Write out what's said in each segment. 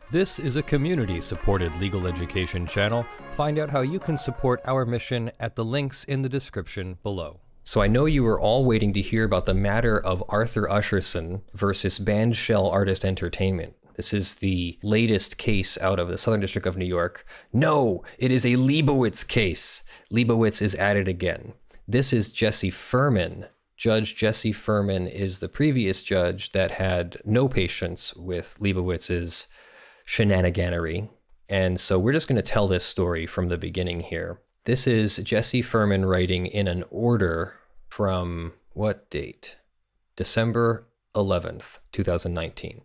This is a community-supported legal education channel. Find out how you can support our mission at the links in the description below. So I know you were all waiting to hear about the matter of Arthur Usherson versus Bandshell Artist Entertainment. This is the latest case out of the Southern District of New York. No, it is a Leibowitz case. Leibowitz is at it again. This is Jesse Furman. Judge Jesse Furman is the previous judge that had no patience with Leibowitz's shenaniganery. And so we're just going to tell this story from the beginning here. This is Jesse Furman writing in an order from what date? December 11th, 2019.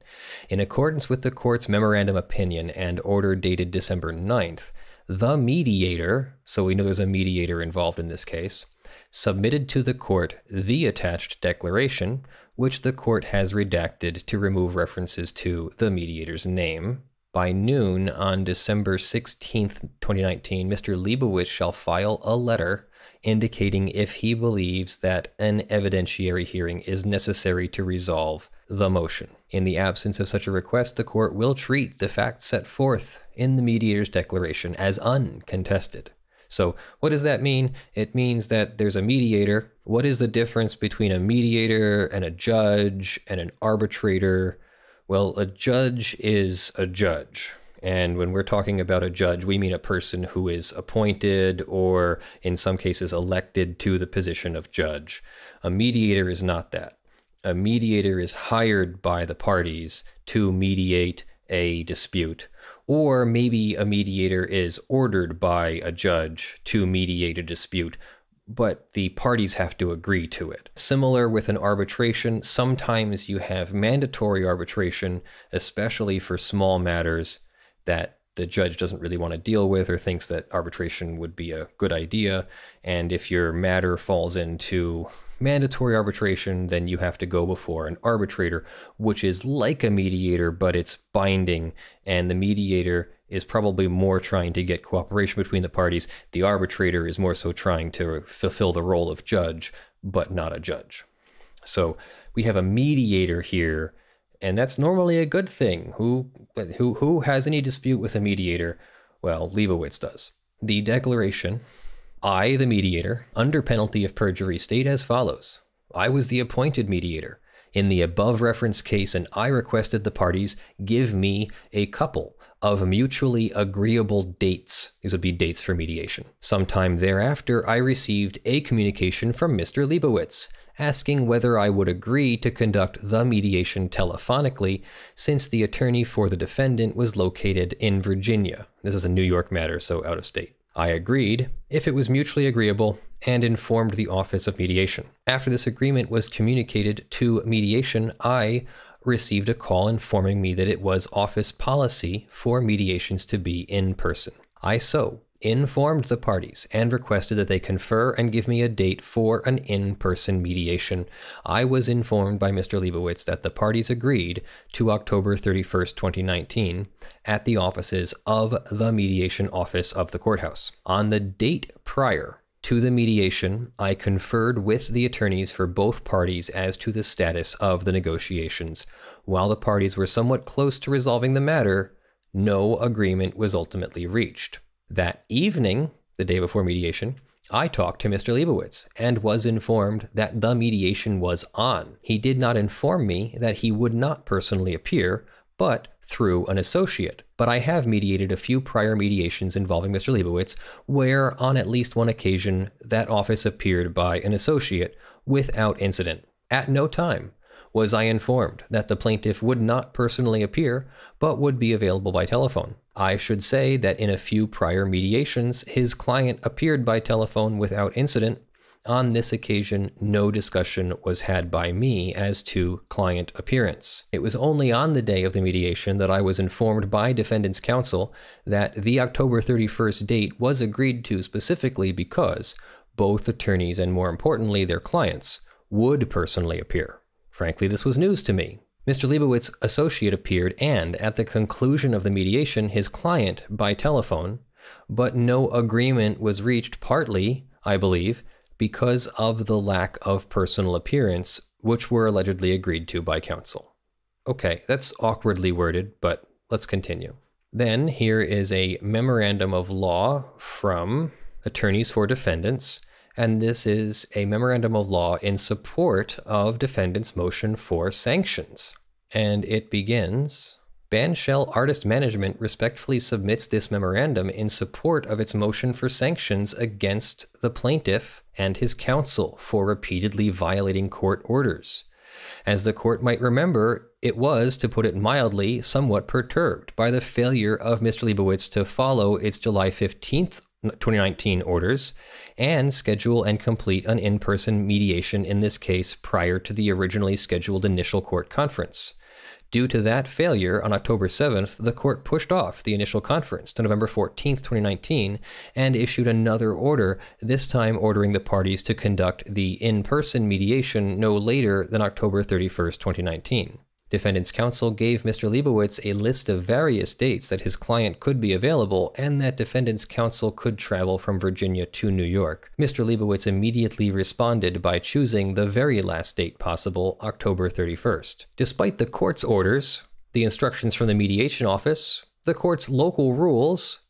In accordance with the court's memorandum opinion and order dated December 9th, the mediator, so we know there's a mediator involved in this case, submitted to the court the attached declaration, which the court has redacted to remove references to the mediator's name. By noon on December 16th, 2019, Mr. Leibowitz shall file a letter indicating if he believes that an evidentiary hearing is necessary to resolve the motion. In the absence of such a request, the court will treat the facts set forth in the mediator's declaration as uncontested. So what does that mean? It means that there's a mediator. What is the difference between a mediator and a judge and an arbitrator? Well, a judge is a judge. And when we're talking about a judge, we mean a person who is appointed or in some cases elected to the position of judge. A mediator is not that. A mediator is hired by the parties to mediate a dispute. Or maybe a mediator is ordered by a judge to mediate a dispute, but the parties have to agree to it. Similar with an arbitration, sometimes you have mandatory arbitration, especially for small matters that the judge doesn't really want to deal with or thinks that arbitration would be a good idea. And if your matter falls into mandatory arbitration, then you have to go before an arbitrator, which is like a mediator, but it's binding. And the mediator is probably more trying to get cooperation between the parties. The arbitrator is more so trying to fulfill the role of judge, but not a judge. So we have a mediator here, and that's normally a good thing. Who has any dispute with a mediator? Well, Leibowitz does. The declaration, I, the mediator, under penalty of perjury, state as follows. I was the appointed mediator in the above referenced case, and I requested the parties give me a couple of mutually agreeable dates. These would be dates for mediation. Sometime thereafter, I received a communication from Mr. Leibowitz asking whether I would agree to conduct the mediation telephonically since the attorney for the defendant was located in Virginia. This is a New York matter, so out of state. I agreed if it was mutually agreeable and informed the Office of Mediation. After this agreement was communicated to mediation, I received a call informing me that it was office policy for mediations to be in person. I so informed the parties and requested that they confer and give me a date for an in-person mediation. I was informed by Mr. Leibowitz that the parties agreed to October 31st, 2019 at the offices of the mediation office of the courthouse. On the date prior to the mediation, I conferred with the attorneys for both parties as to the status of the negotiations. While the parties were somewhat close to resolving the matter, no agreement was ultimately reached. That evening, the day before mediation, I talked to Mr. Leibowitz and was informed that the mediation was on. He did not inform me that he would not personally appear, but through an associate. But I have mediated a few prior mediations involving Mr. Leibowitz, where on at least one occasion that office appeared by an associate without incident. At no time was I informed that the plaintiff would not personally appear, but would be available by telephone. I should say that in a few prior mediations, his client appeared by telephone without incident. On this occasion, no discussion was had by me as to client appearance. It was only on the day of the mediation that I was informed by defendant's counsel that the October 31st date was agreed to specifically because both attorneys, and more importantly their clients, would personally appear. Frankly, this was news to me. Mr. Leibowitz's associate appeared, and at the conclusion of the mediation, his client by telephone, but no agreement was reached, partly, I believe, because of the lack of personal appearance, which were allegedly agreed to by counsel. Okay, that's awkwardly worded, but let's continue. Then here is a memorandum of law from attorneys for defendants, and this is a memorandum of law in support of defendant's motion for sanctions. And it begins, Bandshell Artist Management respectfully submits this memorandum in support of its motion for sanctions against the plaintiff and his counsel for repeatedly violating court orders. As the court might remember, it was, to put it mildly, somewhat perturbed by the failure of Mr. Leibowitz to follow its July 15th, 2019 orders and schedule and complete an in-person mediation in this case prior to the originally scheduled initial court conference. Due to that failure, on October 7th, the court pushed off the initial conference to November 14th, 2019, and issued another order, this time ordering the parties to conduct the in-person mediation no later than October 31st, 2019. Defendant's counsel gave Mr. Leibowitz a list of various dates that his client could be available and that defendant's counsel could travel from Virginia to New York. Mr. Leibowitz immediately responded by choosing the very last date possible, October 31st. Despite the court's orders, the instructions from the mediation office, the court's local rules,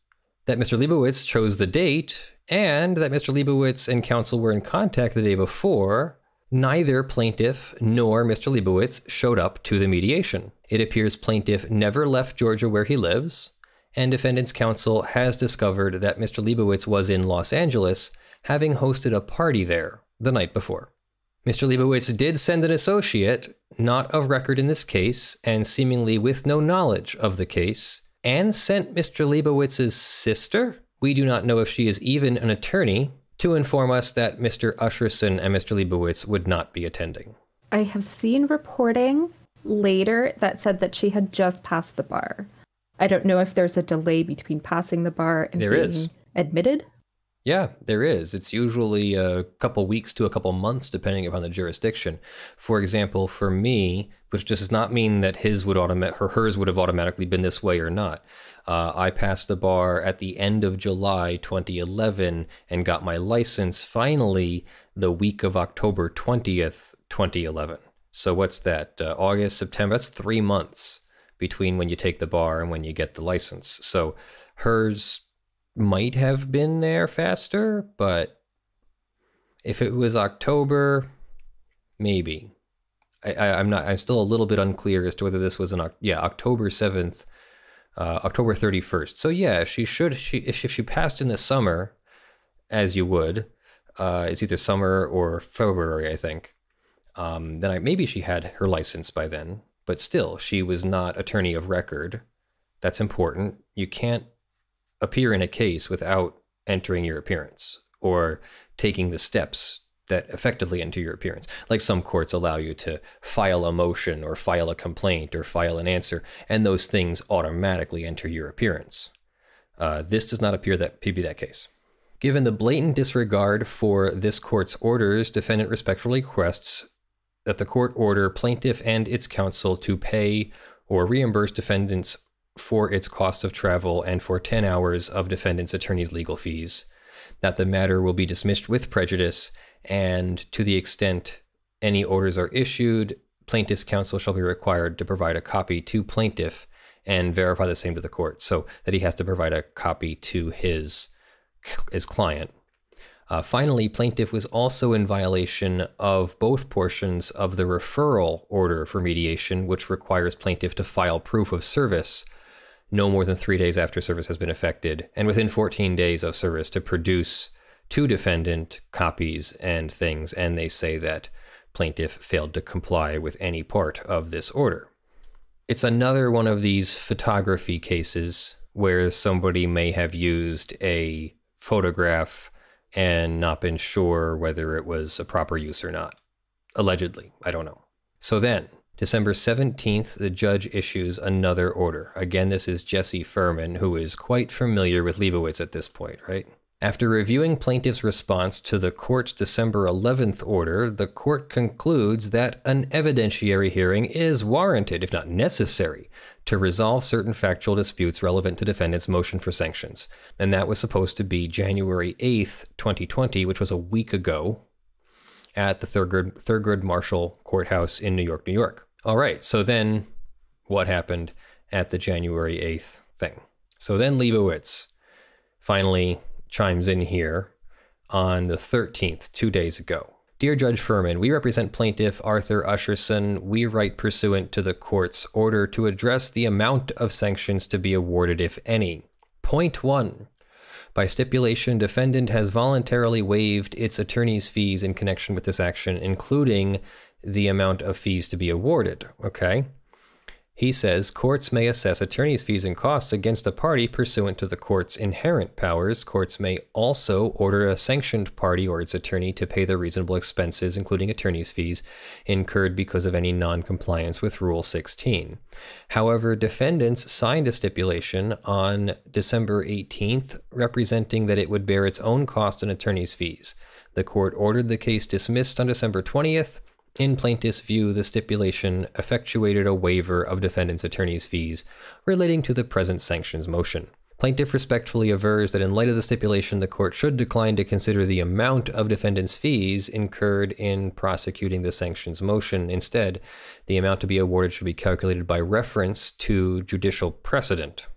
that Mr. Leibowitz chose the date, and that Mr. Leibowitz and counsel were in contact the day before, neither plaintiff nor Mr. Leibowitz showed up to the mediation. It appears plaintiff never left Georgia where he lives, and defendant's counsel has discovered that Mr. Leibowitz was in Los Angeles, having hosted a party there the night before. Mr. Leibowitz did send an associate, not of record in this case, and seemingly with no knowledge of the case, and sent Mr. Leibowitz's sister, we do not know if she is even an attorney, to inform us that Mr. Usherson and Mr. Leibowitz would not be attending. I have seen reporting later that said that she had just passed the bar. I don't know if there's a delay between passing the bar and being admitted. Yeah, there is. It's usually a couple weeks to a couple months, depending upon the jurisdiction. For example, for me, which does not mean that hers would have automatically been this way or not. I passed the bar at the end of July 2011 and got my license finally the week of October 20th, 2011. So what's that? August, September? That's 3 months between when you take the bar and when you get the license. So hers might have been there faster, but if it was October, maybe. I'm still a little bit unclear as to whether this was October 7th, October 31st. So yeah, if she passed in the summer, as you would, it's either summer or February, I think. Then maybe she had her license by then, but still, she was not attorney of record. That's important. You can't appear in a case without entering your appearance or taking the steps that effectively enter your appearance. Like some courts allow you to file a motion or file a complaint or file an answer, and those things automatically enter your appearance. This does not appear to be that case. Given the blatant disregard for this court's orders, defendant respectfully requests that the court order plaintiff and its counsel to pay or reimburse defendants for its costs of travel and for 10 hours of defendant's attorney's legal fees, that the matter will be dismissed with prejudice, and to the extent any orders are issued, plaintiff's counsel shall be required to provide a copy to plaintiff and verify the same to the court, so that he has to provide a copy to his client. Finally, plaintiff was also in violation of both portions of the referral order for mediation, which requires plaintiff to file proof of service no more than 3 days after service has been effected, and within 14 days of service to produce to defendant copies and things, and they say that plaintiff failed to comply with any part of this order. It's another one of these photography cases where somebody may have used a photograph and not been sure whether it was a proper use or not. Allegedly, I don't know. So then, December 17th, the judge issues another order. Again, this is Jesse Furman, who is quite familiar with Leibowitz at this point, right? After reviewing plaintiff's response to the court's December 11th order, the court concludes that an evidentiary hearing is warranted, if not necessary, to resolve certain factual disputes relevant to defendant's motion for sanctions. And that was supposed to be January 8th, 2020, which was a week ago, at the Thurgood Marshall Courthouse in New York, New York. All right, so then what happened at the January 8th thing. So then Leibowitz finally chimes in here on the 13th, 2 days ago. Dear Judge Furman, we represent plaintiff Arthur Usherson. We write pursuant to the court's order to address the amount of sanctions to be awarded, if any. Point 1. By stipulation, defendant has voluntarily waived its attorney's fees in connection with this action, including the amount of fees to be awarded. Okay. He says courts may assess attorney's fees and costs against a party pursuant to the court's inherent powers. Courts may also order a sanctioned party or its attorney to pay the reasonable expenses, including attorney's fees, incurred because of any non-compliance with Rule 16. However, defendants signed a stipulation on December 18th representing that it would bear its own cost and attorney's fees. The court ordered the case dismissed on December 20th. In plaintiff's view, the stipulation effectuated a waiver of defendant's attorney's fees relating to the present sanctions motion. Plaintiff respectfully avers that in light of the stipulation, the court should decline to consider the amount of defendant's fees incurred in prosecuting the sanctions motion. Instead, the amount to be awarded should be calculated by reference to judicial precedent.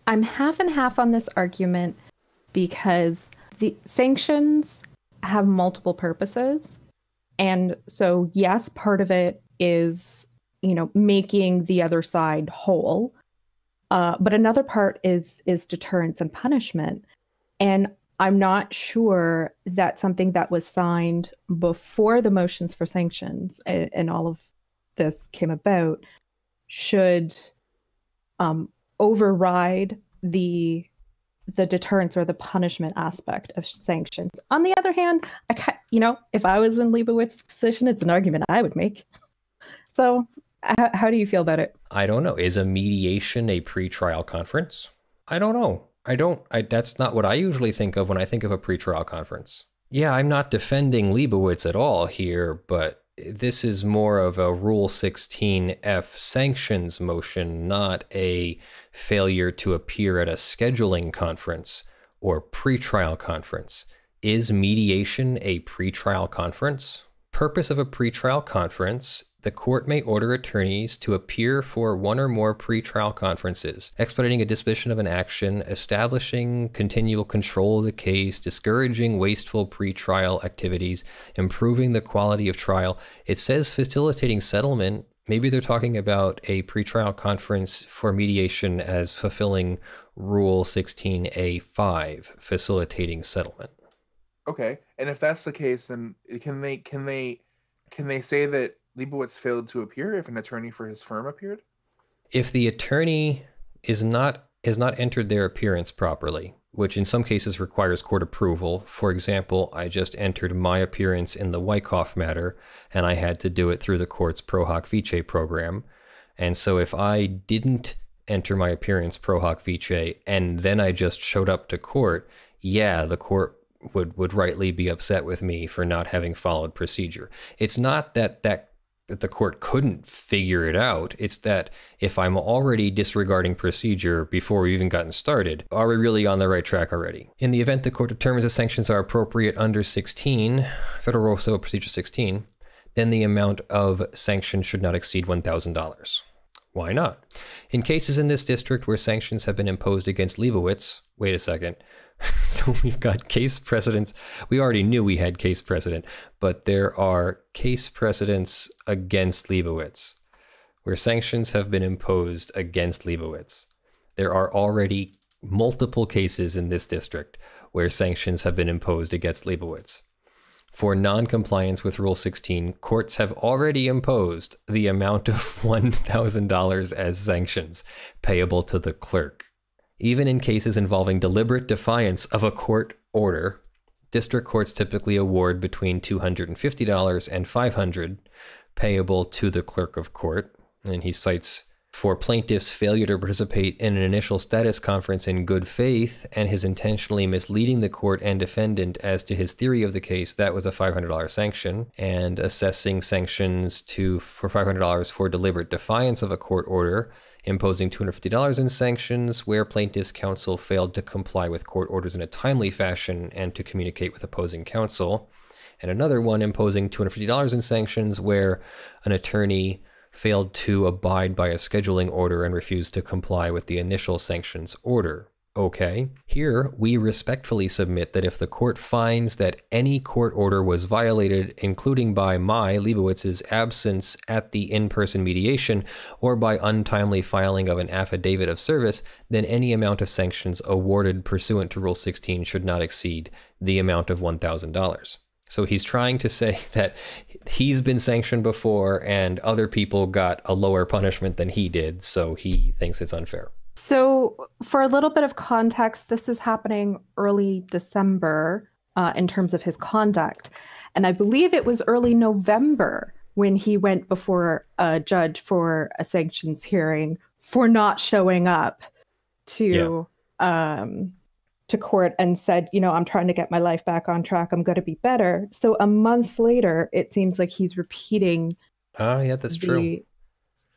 I'm half and half on this argument because the sanctions have multiple purposes. And so, yes, part of it is, making the other side whole. But another part is deterrence and punishment. And I'm not sure that something that was signed before the motions for sanctions and all of this came about should override the deterrence or the punishment aspect of sanctions. On the other hand, if I was in Leibowitz's position, it's an argument I would make. So how do you feel about it? I don't know. Is a mediation a pretrial conference? I don't know. That's not what I usually think of when I think of a pretrial conference. Yeah, I'm not defending Leibowitz at all here, but this is more of a Rule 16F sanctions motion, not a failure to appear at a scheduling conference or pretrial conference. Is mediation a pretrial conference? Purpose of a pretrial conference: the court may order attorneys to appear for one or more pretrial conferences, expediting a disposition of an action, establishing continual control of the case, discouraging wasteful pretrial activities, improving the quality of trial. It says facilitating settlement. Maybe they're talking about a pretrial conference for mediation as fulfilling Rule 16A5, facilitating settlement. Okay, and if that's the case, then can they say that Leibowitz failed to appear if an attorney for his firm appeared? If the attorney is not entered their appearance properly, which in some cases requires court approval. For example, I just entered my appearance in the Wyckoff matter, and I had to do it through the court's Pro Hoc Vice program. And so if I didn't enter my appearance Pro Hoc Vice and then I just showed up to court, yeah, the court would rightly be upset with me for not having followed procedure. It's not that the court couldn't figure it out. It's that if I'm already disregarding procedure before we've even gotten started, are we really on the right track already? In the event the court determines the sanctions are appropriate under 16, Federal Rule Civil Procedure 16, then the amount of sanctions should not exceed $1,000. Why not? In cases in this district where sanctions have been imposed against Leibowitz, wait a second. So we've got case precedents. We already knew we had case precedent, but there are case precedents against Leibowitz where sanctions have been imposed against Leibowitz. There are already multiple cases in this district where sanctions have been imposed against Leibowitz. For non-compliance with Rule 16, courts have already imposed the amount of $1,000 as sanctions payable to the clerk. Even in cases involving deliberate defiance of a court order, district courts typically award between $250 and $500 payable to the clerk of court. And he cites for plaintiff's failure to participate in an initial status conference in good faith and his intentionally misleading the court and defendant as to his theory of the case, that was a $500 sanction. And assessing sanctions for $500 for deliberate defiance of a court order, imposing $250 in sanctions where plaintiff's counsel failed to comply with court orders in a timely fashion and to communicate with opposing counsel. And another one imposing $250 in sanctions where an attorney failed to abide by a scheduling order and refused to comply with the initial sanctions order. Okay, here we respectfully submit that if the court finds that any court order was violated, including by my, Leibowitz's, absence at the in-person mediation or by untimely filing of an affidavit of service, then any amount of sanctions awarded pursuant to Rule 16 should not exceed the amount of $1,000. So he's trying to say that he's been sanctioned before and other people got a lower punishment than he did, so he thinks it's unfair. So for a little bit of context, this is happening early December in terms of his conduct. And I believe it was early November when he went before a judge for a sanctions hearing for not showing up to court and said, you know, I'm trying to get my life back on track. I'm going to be better. So a month later, it seems like he's repeating that's true.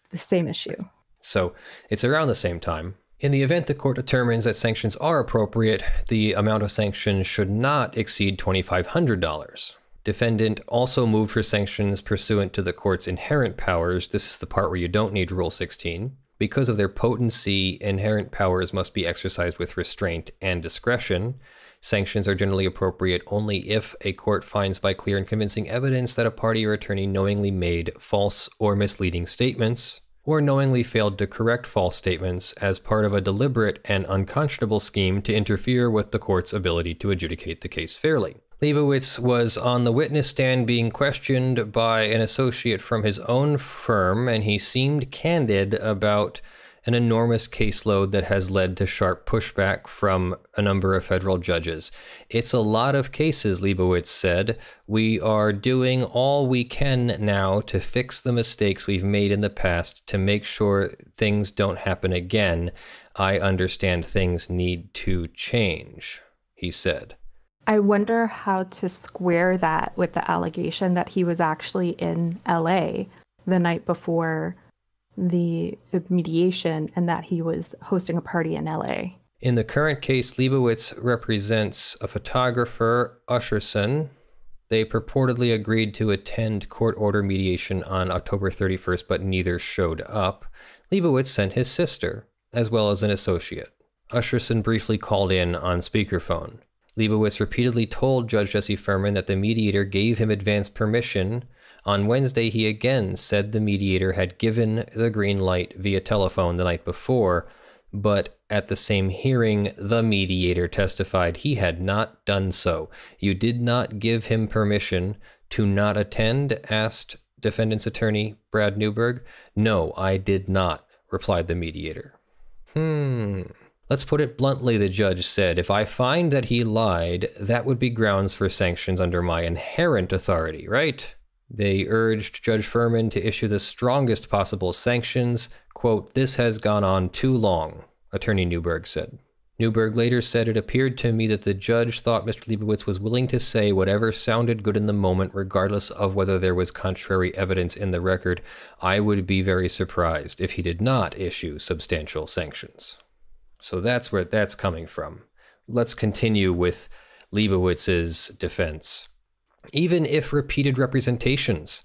The same issue. So it's around the same time. In the event the court determines that sanctions are appropriate, the amount of sanctions should not exceed $2,500. Defendant also moved for sanctions pursuant to the court's inherent powers. This is the part where you don't need Rule 16. Because of their potency, inherent powers must be exercised with restraint and discretion. Sanctions are generally appropriate only if a court finds by clear and convincing evidence that a party or attorney knowingly made false or misleading statements, or knowingly failed to correct false statements as part of a deliberate and unconscionable scheme to interfere with the court's ability to adjudicate the case fairly. Leibowitz was on the witness stand being questioned by an associate from his own firm, and he seemed candid about an enormous caseload that has led to sharp pushback from a number of federal judges. It's a lot of cases, Leibowitz said. We are doing all we can now to fix the mistakes we've made in the past to make sure things don't happen again. I understand things need to change, he said. I wonder how to square that with the allegation that he was actually in LA the night before the mediation and that he was hosting a party in LA. In the current case, Leibowitz represents a photographer, Usherson. They purportedly agreed to attend court order mediation on October 31st, but neither showed up. Leibowitz sent his sister, as well as an associate. Usherson briefly called in on speakerphone. Leibowitz repeatedly told Judge Jesse Furman that the mediator gave him advance permission. On Wednesday, he again said the mediator had given the green light via telephone the night before, but at the same hearing, the mediator testified he had not done so. You did not give him permission to not attend? Asked defendant's attorney, Brad Newberg. No, I did not, replied the mediator. Let's put it bluntly, the judge said. If I find that he lied, that would be grounds for sanctions under my inherent authority, right? They urged Judge Furman to issue the strongest possible sanctions. Quote, "This has gone on too long," Attorney Newberg said. Newberg later said, "It appeared to me that the judge thought Mr. Leibowitz was willing to say whatever sounded good in the moment, regardless of whether there was contrary evidence in the record. I would be very surprised if he did not issue substantial sanctions." So that's where that's coming from. Let's continue with Leibowitz's defense. Even if repeated representations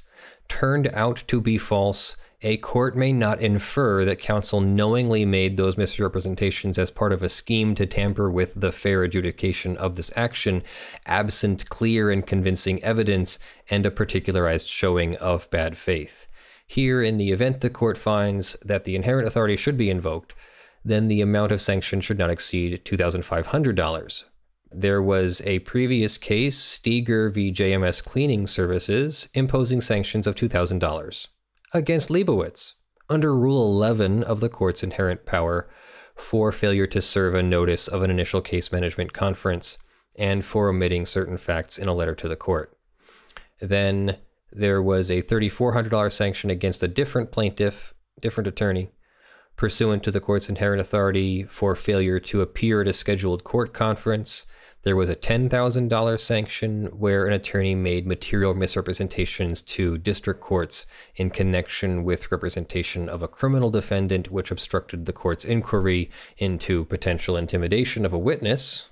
turned out to be false, a court may not infer that counsel knowingly made those misrepresentations as part of a scheme to tamper with the fair adjudication of this action, absent clear and convincing evidence and a particularized showing of bad faith. Here, in the event the court finds that the inherent authority should be invoked, then the amount of sanction should not exceed $2,500. There was a previous case, Steger v. JMS Cleaning Services, imposing sanctions of $2,000 against Leibowitz under Rule 11 of the court's inherent power for failure to serve a notice of an initial case management conference and for omitting certain facts in a letter to the court. Then there was a $3,400 sanction against a different plaintiff, different attorney, pursuant to the court's inherent authority for failure to appear at a scheduled court conference. There was a $10,000 sanction where an attorney made material misrepresentations to district courts in connection with representation of a criminal defendant, which obstructed the court's inquiry into potential intimidation of a witness.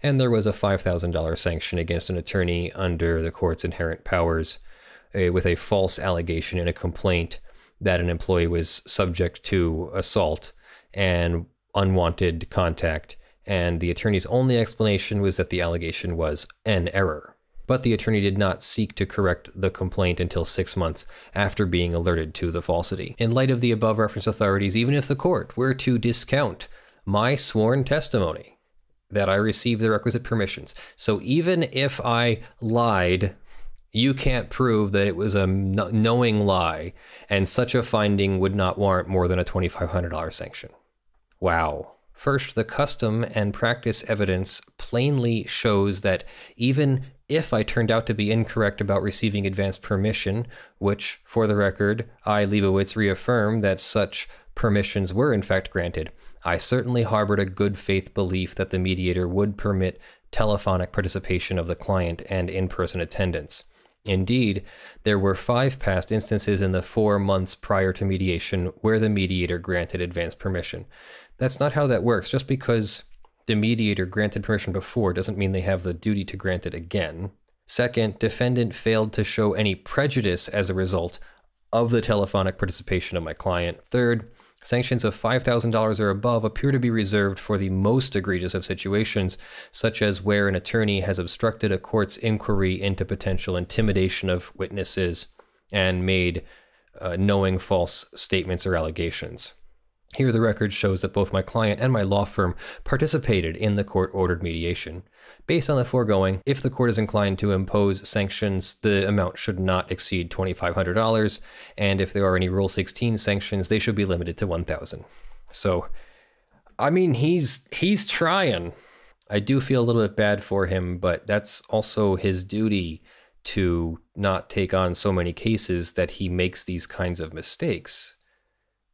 And there was a $5,000 sanction against an attorney under the court's inherent powers with a false allegation in a complaint that an employee was subject to assault and unwanted contact, and the attorney's only explanation was that the allegation was an error. But the attorney did not seek to correct the complaint until 6 months after being alerted to the falsity. In light of the above referenced authorities, even if the court were to discount my sworn testimony that I received the requisite permissions, so even if I lied, you can't prove that it was a knowing lie, and such a finding would not warrant more than a $2,500 sanction. Wow. First, the custom and practice evidence plainly shows that even if I turned out to be incorrect about receiving advance permission, which, for the record, I, Leibowitz, reaffirm that such permissions were in fact granted, I certainly harbored a good faith belief that the mediator would permit telephonic participation of the client and in-person attendance. Indeed, there were 5 past instances in the 4 months prior to mediation where the mediator granted advance permission. That's not how that works. Just because the mediator granted permission before doesn't mean they have the duty to grant it again. Second, defendant failed to show any prejudice as a result of the telephonic participation of my client. Third, sanctions of $5,000 or above appear to be reserved for the most egregious of situations, such as where an attorney has obstructed a court's inquiry into potential intimidation of witnesses and made knowing false statements or allegations. Here, the record shows that both my client and my law firm participated in the court-ordered mediation. Based on the foregoing, if the court is inclined to impose sanctions, the amount should not exceed $2,500, and if there are any Rule 16 sanctions, they should be limited to $1,000. So, I mean, he's trying. I do feel a little bit bad for him, but that's also his duty to not take on so many cases that he makes these kinds of mistakes.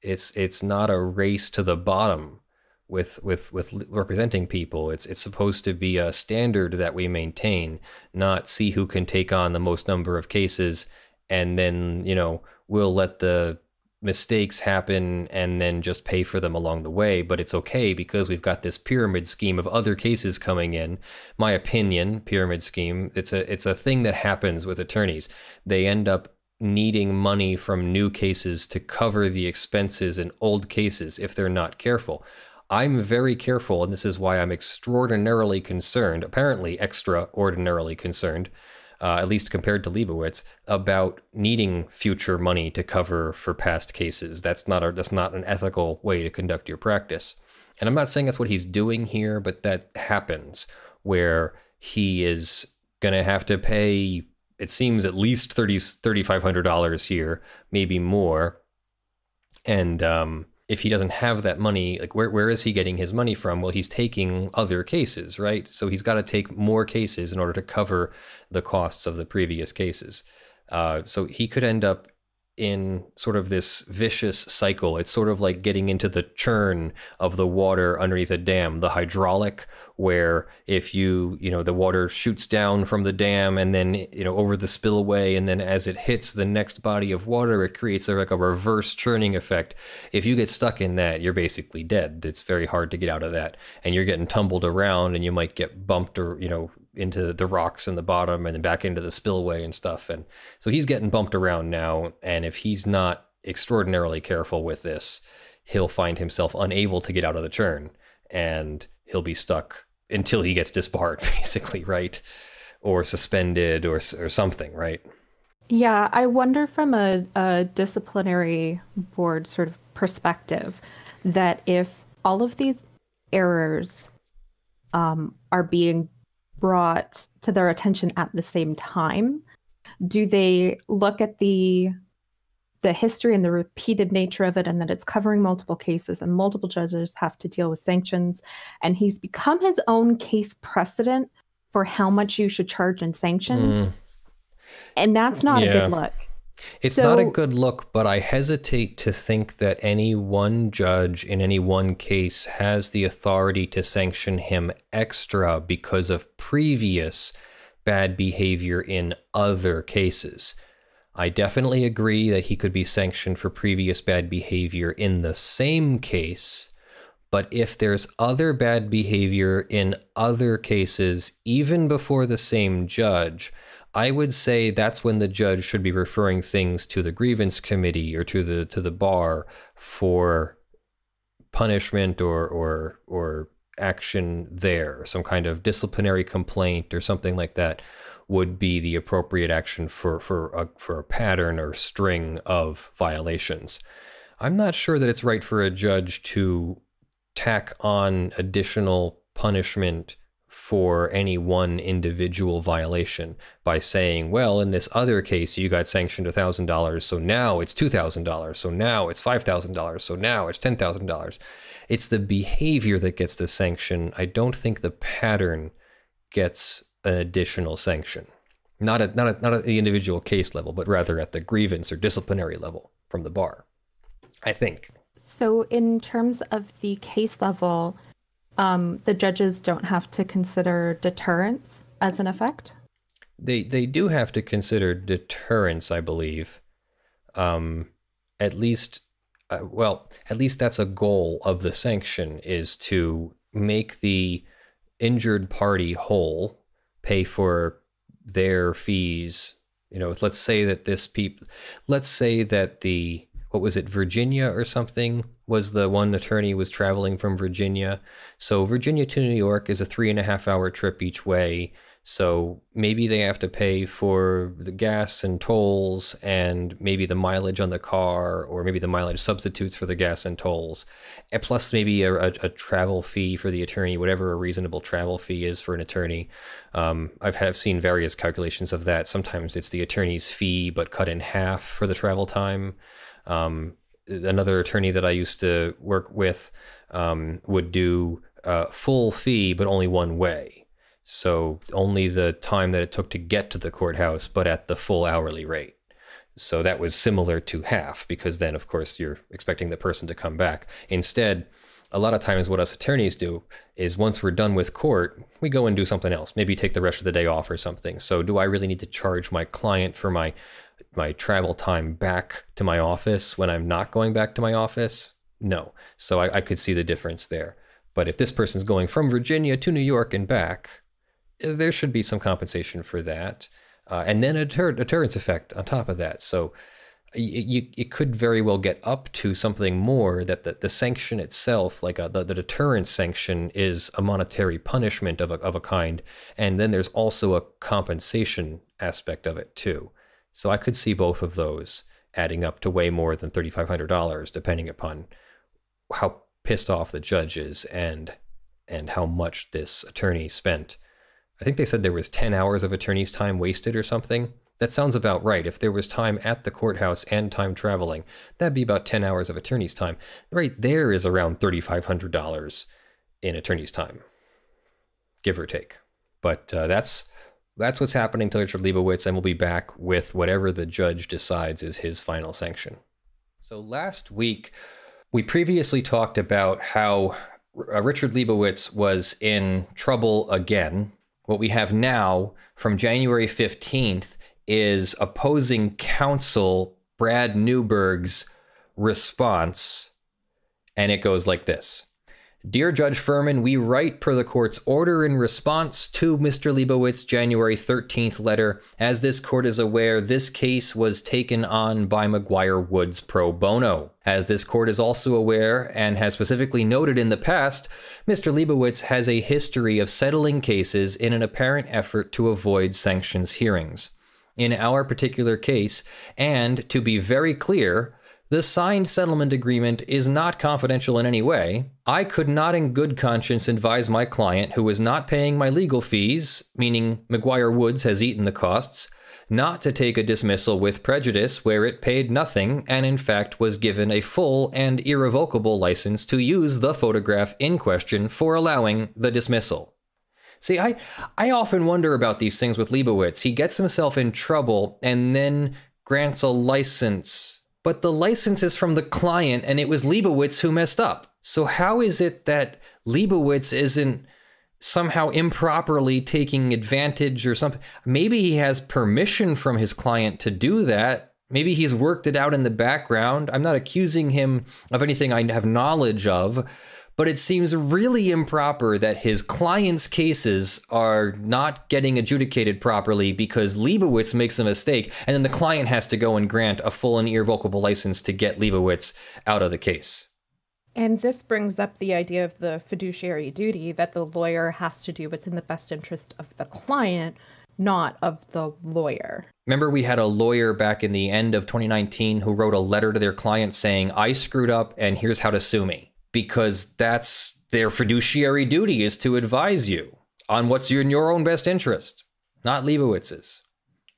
It's not a race to the bottom with representing people. It's supposed to be a standard that we maintain, not see who can take on the most number of cases, and then, you know, we'll let the mistakes happen and then just pay for them along the way. But it's okay because we've got this pyramid scheme of other cases coming in. My opinion, pyramid scheme, it's a thing that happens with attorneys. They end up needing money from new cases to cover the expenses in old cases if they're not careful. I'm very careful, and this is why I'm extraordinarily concerned, apparently extraordinarily concerned, at least compared to Leibowitz, about needing future money to cover for past cases. That's not an ethical way to conduct your practice. And I'm not saying that's what he's doing here, but that happens where he is going to have to pay, it seems, at least $3,500 here, maybe more. And if he doesn't have that money, like where is he getting his money from? Well, he's taking other cases, right? So he's got to take more cases in order to cover the costs of the previous cases. So he could end up in sort of this vicious cycle. It's sort of like getting into the churn of the water underneath a dam, the hydraulic, where if you know, the water shoots down from the dam and then, you know, over the spillway, and then as it hits the next body of water, it creates like a reverse churning effect. If you get stuck in that, you're basically dead. It's very hard to get out of that, and you're getting tumbled around, and you might get bumped or, you know, into the rocks in the bottom and then back into the spillway and stuff. And so he's getting bumped around now. And if he's not extraordinarily careful with this, he'll find himself unable to get out of the churn, and he'll be stuck until he gets disbarred, basically, right? Or suspended or something, right? Yeah, I wonder from a disciplinary board sort of perspective that if all of these errors are being brought to their attention at the same time, do they look at the history and the repeated nature of it, and that it's covering multiple cases and multiple judges have to deal with sanctions, and he's become his own case precedent for how much you should charge in sanctions? And that's not a good look. It's not a good look, but I hesitate to think that any one judge in any one case has the authority to sanction him extra because of previous bad behavior in other cases. I definitely agree that he could be sanctioned for previous bad behavior in the same case, but if there's other bad behavior in other cases, even before the same judge, I would say that's when the judge should be referring things to the grievance committee or to the bar for punishment or action there. Some kind of disciplinary complaint or something like that would be the appropriate action for a pattern or string of violations. I'm not sure that it's right for a judge to tack on additional punishment for any one individual violation by saying, well, in this other case, you got sanctioned $1,000, so now it's $2,000, so now it's $5,000, so now it's $10,000. It's the behavior that gets the sanction. I don't think the pattern gets an additional sanction. Not at the individual case level, but rather at the grievance or disciplinary level from the bar, I think. So in terms of the case level, the judges don't have to consider deterrence as an effect? They do have to consider deterrence, I believe. At least that's a goal of the sanction, is to make the injured party whole, pay for their fees. You know, let's say that Virginia or something was the one attorney was traveling from Virginia. So Virginia to New York is a 3.5-hour trip each way. So maybe they have to pay for the gas and tolls and maybe the mileage on the car, or maybe the mileage substitutes for the gas and tolls, and plus maybe a travel fee for the attorney, whatever a reasonable travel fee is for an attorney. I've seen various calculations of that. Sometimes it's the attorney's fee, but cut in half for the travel time. Another attorney that I used to work with would do full fee, but only one way. So only the time that it took to get to the courthouse, but at the full hourly rate. So that was similar to half, because then, of course, you're expecting the person to come back. Instead, a lot of times what us attorneys do is once we're done with court, we go and do something else, maybe take the rest of the day off or something. So do I really need to charge my client for my travel time back to my office when I'm not going back to my office? No. So I could see the difference there. But if this person's going from Virginia to New York and back, there should be some compensation for that. And then a deterrence effect on top of that. So it could very well get up to something more, that the sanction itself, like the deterrence sanction, is a monetary punishment of a kind. And then there's also a compensation aspect of it too. So I could see both of those adding up to way more than $3,500, depending upon how pissed off the judge is and how much this attorney spent. I think they said there was 10 hours of attorney's time wasted or something. That sounds about right. If there was time at the courthouse and time traveling, that'd be about 10 hours of attorney's time. Right there is around $3,500 in attorney's time, give or take. But that's what's happening to Richard Leibowitz, and we'll be back with whatever the judge decides is his final sanction. So last week, we previously talked about how Richard Leibowitz was in trouble again. What we have now from January 15th is opposing counsel Brad Newberg's response, and it goes like this. Dear Judge Furman, we write per the court's order in response to Mr. Leibowitz's January 13th letter. As this court is aware, this case was taken on by McGuire Woods pro bono. As this court is also aware and has specifically noted in the past, Mr. Leibowitz has a history of settling cases in an apparent effort to avoid sanctions hearings. In our particular case, and to be very clear, the signed settlement agreement is not confidential in any way. I could not in good conscience advise my client, who is not paying my legal fees, meaning McGuire Woods has eaten the costs, not to take a dismissal with prejudice where it paid nothing and in fact was given a full and irrevocable license to use the photograph in question for allowing the dismissal. See, I often wonder about these things with Leibowitz. He gets himself in trouble and then grants a license. But the license is from the client, and it was Leibowitz who messed up. So how is it that Leibowitz isn't somehow improperly taking advantage or something? Maybe he has permission from his client to do that. Maybe he's worked it out in the background. I'm not accusing him of anything I have knowledge of, but it seems really improper that his client's cases are not getting adjudicated properly because Leibowitz makes a mistake, and then the client has to go and grant a full and irrevocable license to get Leibowitz out of the case. And this brings up the idea of the fiduciary duty that the lawyer has to do what's in the best interest of the client, not of the lawyer. Remember, we had a lawyer back in the end of 2019 who wrote a letter to their client saying, I screwed up and here's how to sue me. Because that's their fiduciary duty, is to advise you on what's in your own best interest, not Leibowitz's.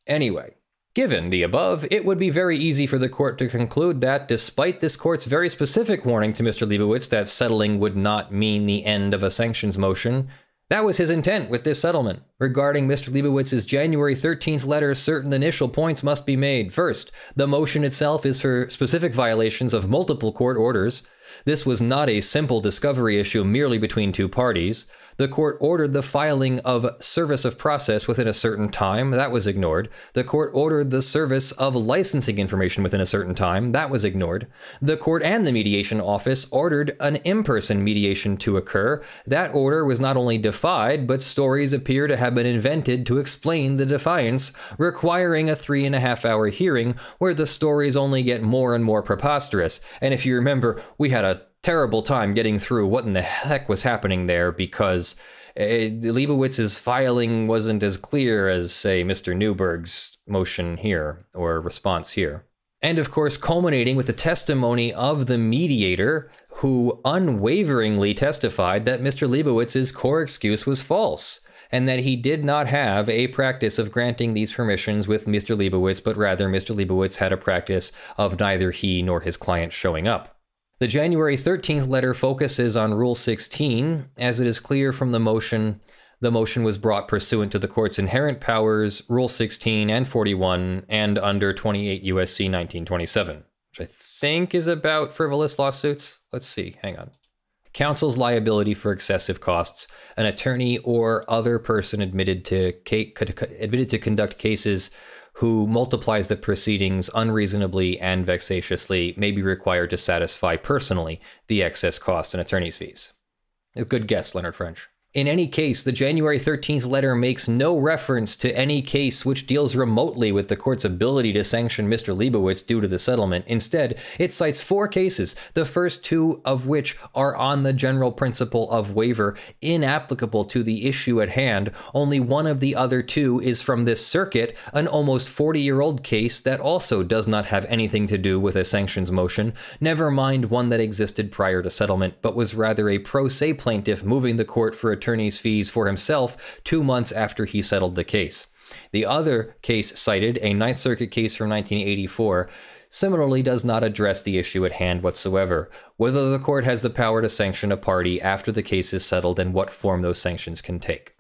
Anyway, given the above, it would be very easy for the court to conclude that, despite this court's very specific warning to Mr. Leibowitz that settling would not mean the end of a sanctions motion, that was his intent with this settlement. Regarding Mr. Leibowitz's January 13th letter, certain initial points must be made. First, the motion itself is for specific violations of multiple court orders. This was not a simple discovery issue merely between two parties. The court ordered the filing of service of process within a certain time. That was ignored. The court ordered the service of licensing information within a certain time. That was ignored. The court and the mediation office ordered an in-person mediation to occur. That order was not only defied, but stories appear to have been invented to explain the defiance, requiring a 3.5-hour hearing where the stories only get more and more preposterous. And if you remember, we had a terrible time getting through what in the heck was happening there because Leibowitz's filing wasn't as clear as, say, Mr. Newberg's motion here or response here. And of course, culminating with the testimony of the mediator, who unwaveringly testified that Mr. Leibowitz's core excuse was false, and that he did not have a practice of granting these permissions with Mr. Leibowitz, but rather Mr. Leibowitz had a practice of neither he nor his client showing up. The January 13th letter focuses on Rule 16, as it is clear from the motion was brought pursuant to the court's inherent powers, Rule 16 and 41, and under 28 U.S.C. 1927, which I think is about frivolous lawsuits. Let's see, hang on. Counsel's liability for excessive costs. An attorney or other person admitted to conduct cases who multiplies the proceedings unreasonably and vexatiously may be required to satisfy personally the excess costs and attorney's fees. A good guess, Leonard French. In any case, the January 13th letter makes no reference to any case which deals remotely with the court's ability to sanction Mr. Leibowitz due to the settlement. Instead, it cites 4 cases, the first 2 of which are on the general principle of waiver, inapplicable to the issue at hand. Only one of the other 2 is from this circuit, an almost 40-year-old case that also does not have anything to do with a sanctions motion, never mind one that existed prior to settlement, but was rather a pro se plaintiff moving the court for attorney's fees for himself 2 months after he settled the case. The other case cited, a Ninth Circuit case from 1984, similarly does not address the issue at hand whatsoever, whether the court has the power to sanction a party after the case is settled and what form those sanctions can take.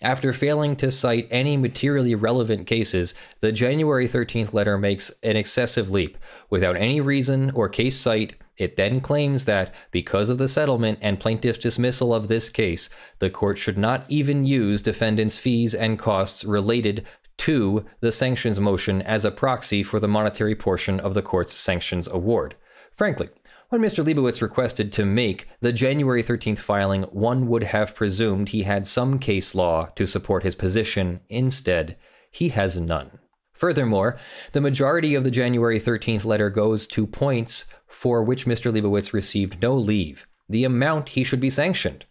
After failing to cite any materially relevant cases, the January 13th letter makes an excessive leap. Without any reason or case cite, it then claims that, because of the settlement and plaintiff's dismissal of this case, the court should not even use defendant's fees and costs related to the sanctions motion as a proxy for the monetary portion of the court's sanctions award. Frankly, when Mr. Leibowitz requested to make the January 13th filing, one would have presumed he had some case law to support his position. Instead, he has none. Furthermore, the majority of the January 13th letter goes to points for which Mr. Leibowitz received no leave, the amount he should be sanctioned.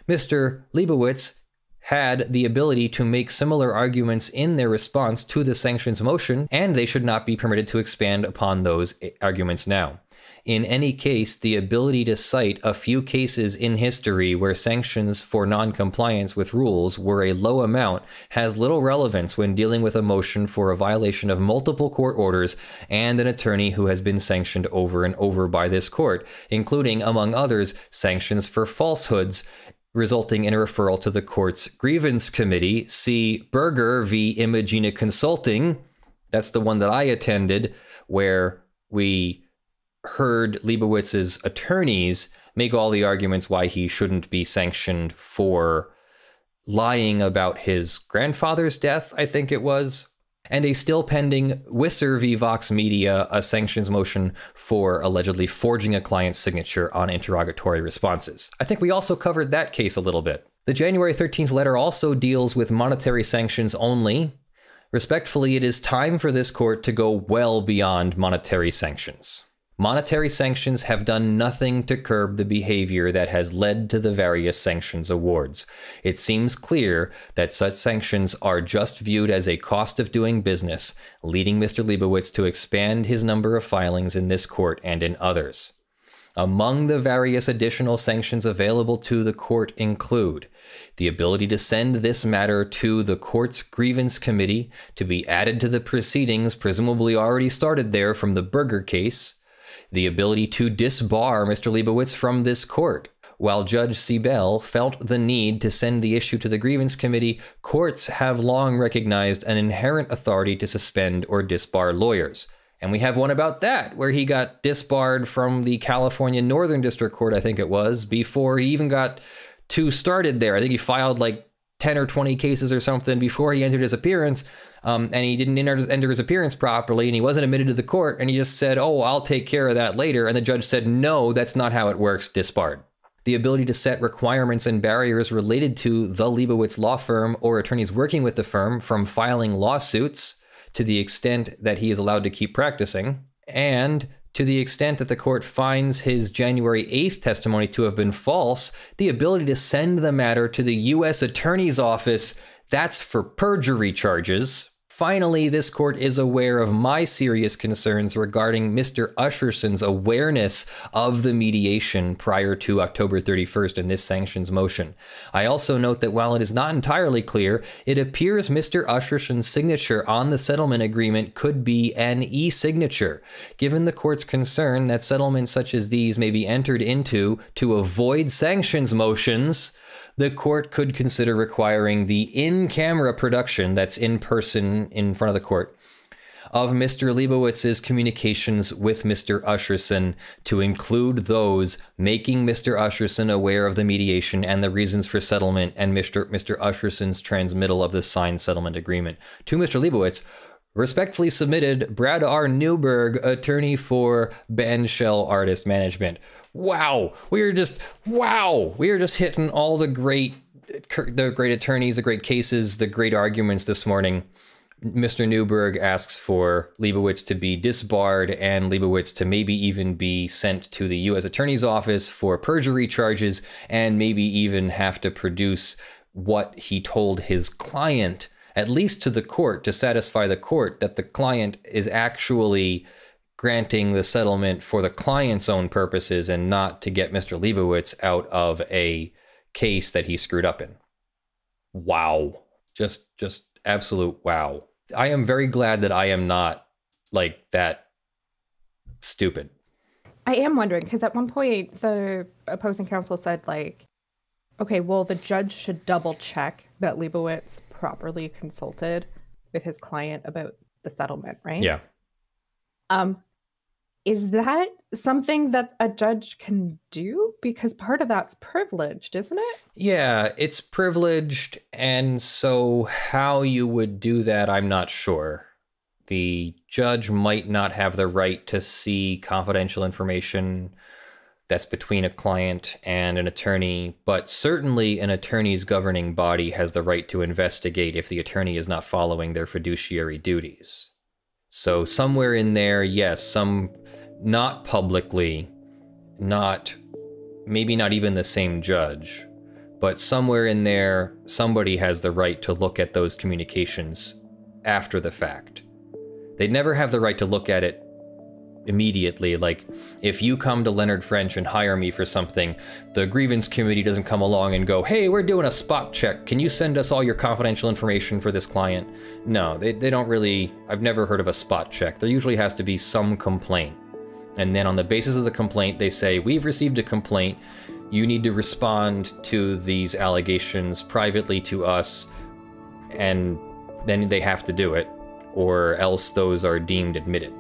Mr. Leibowitz had the ability to make similar arguments in their response to the sanctions motion, and they should not be permitted to expand upon those arguments now. In any case, the ability to cite a few cases in history where sanctions for non-compliance with rules were a low amount has little relevance when dealing with a motion for a violation of multiple court orders and an attorney who has been sanctioned over and over by this court, including, among others, sanctions for falsehoods, resulting in a referral to the court's grievance committee. See Berger v. Imagina Consulting. That's the one that I attended, where we heard Leibowitz's attorneys make all the arguments why he shouldn't be sanctioned for lying about his grandfather's death, I think it was. and a still pending Wisser v. Vox Media, a sanctions motion for allegedly forging a client's signature on interrogatory responses. I think we also covered that case a little bit. The January 13th letter also deals with monetary sanctions only. Respectfully, it is time for this court to go well beyond monetary sanctions. Monetary sanctions have done nothing to curb the behavior that has led to the various sanctions awards. It seems clear that such sanctions are just viewed as a cost of doing business, leading Mr. Leibowitz to expand his number of filings in this court and in others. Among the various additional sanctions available to the court include the ability to send this matter to the court's grievance committee to be added to the proceedings presumably already started there from the Berger case, the ability to disbar Mr. Leibowitz from this court. While Judge Siebel felt the need to send the issue to the grievance committee, courts have long recognized an inherent authority to suspend or disbar lawyers. And we have one about that, where he got disbarred from the California Northern District Court, I think it was, before he even got to started there. I think he filed like 10 or 20 cases or something before he entered his appearance, and he didn't enter his appearance properly, and he wasn't admitted to the court, and he just said, oh, I'll take care of that later, and the judge said, no, that's not how it works, disbarred. The ability to set requirements and barriers related to the Leibowitz law firm or attorneys working with the firm from filing lawsuits to the extent that he is allowed to keep practicing, and to the extent that the court finds his January 8th testimony to have been false, the ability to send the matter to the U.S. Attorney's Office, that's for perjury charges. Finally, this court is aware of my serious concerns regarding Mr. Usherson's awareness of the mediation prior to October 31st in this sanctions motion. I also note that while it is not entirely clear, it appears Mr. Usherson's signature on the settlement agreement could be an e-signature. Given the court's concern that settlements such as these may be entered into to avoid sanctions motions, the court could consider requiring the in-camera production, that's in person in front of the court, of Mr. Leibowitz's communications with Mr. Usherson to include those making Mr. Usherson aware of the mediation and the reasons for settlement and Mr. Usherson's transmittal of the signed settlement agreement. To Mr. Leibowitz, respectfully submitted, Brad R. Newberg, attorney for Bandshell Artist Management. Wow, we are just hitting all the great attorneys, the great cases, the great arguments this morning. Mr. Newberg asks for Leibowitz to be disbarred and Leibowitz to maybe even be sent to the U.S. Attorney's Office for perjury charges and maybe even have to produce what he told his client, at least to the court, to satisfy the court that the client is actually granting the settlement for the client's own purposes and not to get Mr. Leibowitz out of a case that he screwed up in. Wow. Just absolute wow. I am very glad that I am not like that stupid. I am wondering, because at one point the opposing counsel said like, okay, well, the judge should double check that Leibowitz properly consulted with his client about the settlement, right? Yeah. Is that something that a judge can do? Because part of that's privileged, isn't it? Yeah, it's privileged. And so how you would do that, I'm not sure. The judge might not have the right to see confidential information that's between a client and an attorney, but certainly an attorney's governing body has the right to investigate if the attorney is not following their fiduciary duties. So somewhere in there, yes, some not publicly, maybe not even the same judge, but somewhere in there, somebody has the right to look at those communications after the fact. They'd never have the right to look at it immediately. Like, if you come to Leonard French and hire me for something, the grievance committee doesn't come along and go, hey, we're doing a spot check. Can you send us all your confidential information for this client? No, they don't really, I've never heard of a spot check. There usually has to be some complaint. And then on the basis of the complaint, they say, we've received a complaint. You need to respond to these allegations privately to us. And then they have to do it, or else those are deemed admitted.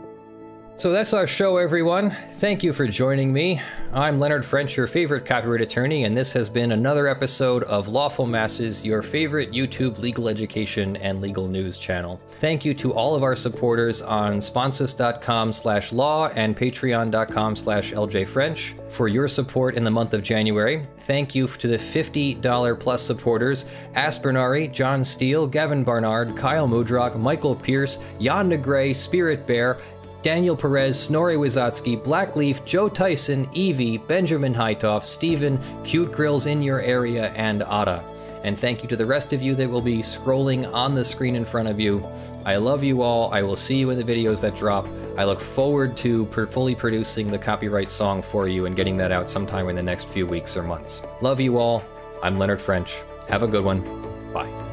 So that's our show, everyone. Thank you for joining me. I'm Leonard French, your favorite copyright attorney, and this has been another episode of Lawful Masses, your favorite YouTube legal education and legal news channel. Thank you to all of our supporters on sponsors.com/law and patreon.com/ljfrench for your support in the month of January. Thank you to the $50 plus supporters: Aspernari, John Steele, Gavin Barnard, Kyle Mudrock, Michael Pierce, Jan DeGray, Spirit Bear, Daniel Perez, Snorri Wizotsky, Blackleaf, Joe Tyson, Evie, Benjamin Hightoff, Steven, Cute Grills in your area, and Ada. And thank you to the rest of you that will be scrolling on the screen in front of you. I love you all. I will see you in the videos that drop. I look forward to fully producing the copyright song for you and getting that out sometime in the next few weeks or months. Love you all. I'm Leonard French. Have a good one. Bye.